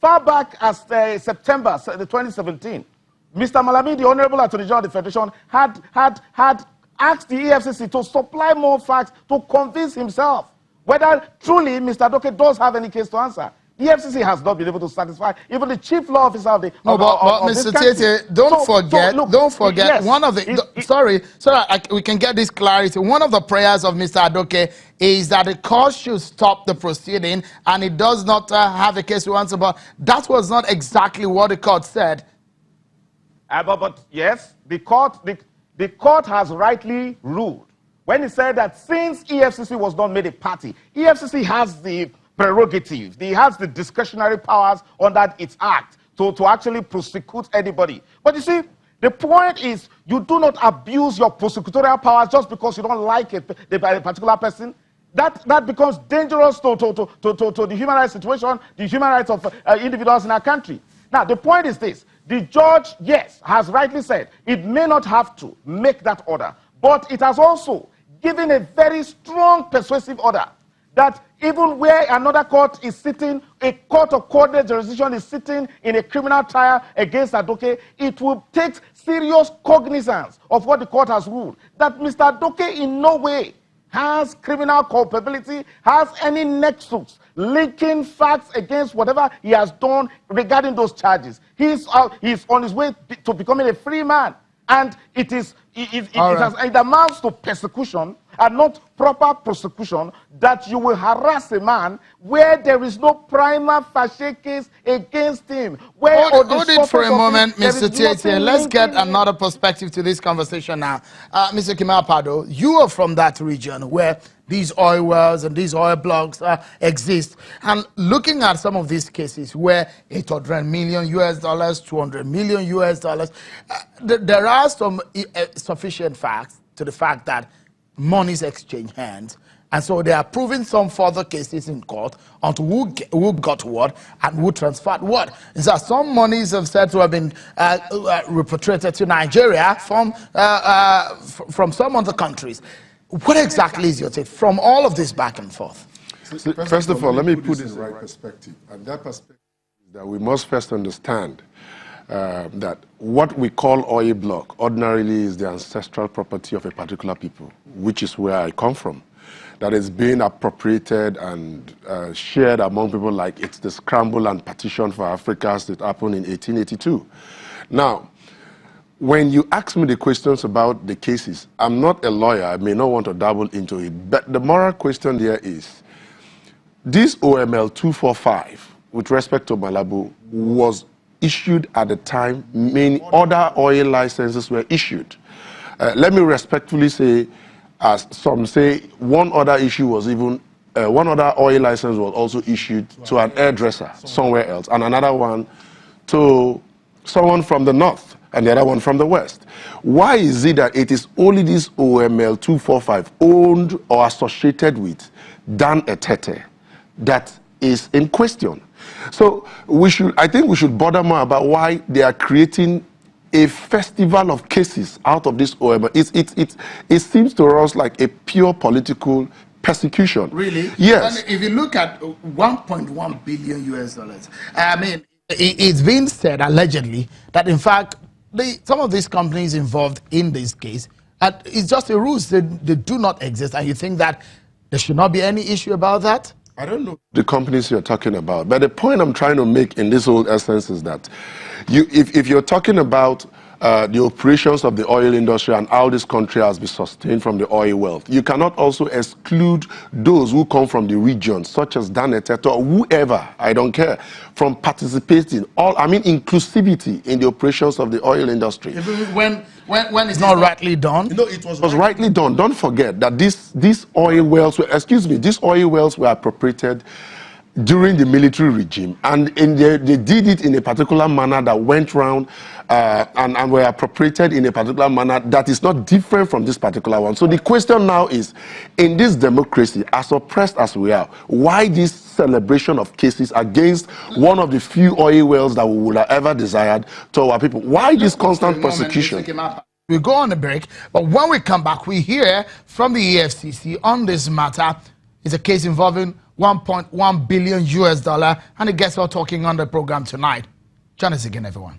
far back as September 2017, Mr. Malabu, the Honorable Attorney General of the Federation, had asked the EFCC to supply more facts to convince himself whether truly Mr. Adoke does have any case to answer. The EFCC has not been able to satisfy even the chief law officer of the but Mr. Pt.2, don't forget, yes, one of the, we can get this clarity. One of the prayers of Mr. Adoke is that the court should stop the proceeding and it does not have a case to answer, but that was not exactly what the court said. But yes, the court has rightly ruled when it said that since EFCC was not made a party, EFCC has the prerogative, he has the discretionary powers under its act to actually prosecute anybody. But you see, the point is you do not abuse your prosecutorial powers just because you don't like a particular person. That becomes dangerous to the human rights situation, the human rights of individuals in our country. Now, the point is this. The judge, yes, has rightly said it may not have to make that order, but it has also given a very strong persuasive order that even where another court is sitting, a court of coordinated jurisdiction is sitting in a criminal trial against Adoke, it will take serious cognizance of what the court has ruled, that Mr. Adoke in no way has criminal culpability, has any nexus linking facts against whatever he has done regarding those charges. He's on his way to becoming a free man. And it amounts to persecution and not proper prosecution that you will harass a man where there is no prima facie case against him. Hold it for a moment, Mr. Pt.2. Let's get another perspective to this conversation now. Mr. Kimapado, you are from that region where these oil wells and these oil blocks exist. And looking at some of these cases where $800 million US, $200 million US, there are some sufficient facts to the fact that monies exchange hands. And so they are proving some further cases in court on who got what and who transferred what. And so some monies have said to have been repatriated to Nigeria from some other countries. What exactly is your take from all of this back and forth? First of all, let me put this in the right perspective. And that perspective is that we must first understand that what we call oil block ordinarily is the ancestral property of a particular people, which is where I come from. That is being appropriated and shared among people like it's the scramble and partition for Africa as it happened in 1882. Now, when you ask me the questions about the cases, I'm not a lawyer, I may not want to dabble into it, but the moral question there is, this OML 245, with respect to Malabu, was issued at the time many other oil licenses were issued. Let me respectfully say, as some say, one other issue was even, one other oil license was also issued to an hairdresser somewhere else, and another one to someone from the north, and the other one from the west. Why is it that it is only this OML 245 owned or associated with Dan Etete that is in question? So I think we should bother more about why they are creating a festival of cases out of this OML. It seems to us like a pure political persecution. Really? Yes. And if you look at 1.1 billion US dollars, I mean, it's been said allegedly that in fact some of these companies involved in this case, it's just a ruse. They do not exist. And you think that there should not be any issue about that? I don't know the companies you're talking about, but the point I'm trying to make in this whole essence is that if you're talking about the operations of the oil industry and how this country has been sustained from the oil wealth, you cannot also exclude those who come from the region, such as Dan Etete or whoever, I don't care, from participating. I mean inclusivity in the operations of the oil industry. When it's not rightly done? No, it was rightly done. Don't forget that these oil wells were appropriated during the military regime, and they did it in a particular manner that went round and were appropriated in a particular manner that is not different from this particular one. So the question now is, in this democracy, as oppressed as we are, why this celebration of cases against one of the few oil wells that we would have ever desired to our people? Why this constant persecution? We go on a break, but when we come back, we hear from the EFCC on this matter. It's a case involving $1.1 billion US, and it gets all talking on the program tonight. Join us again, everyone.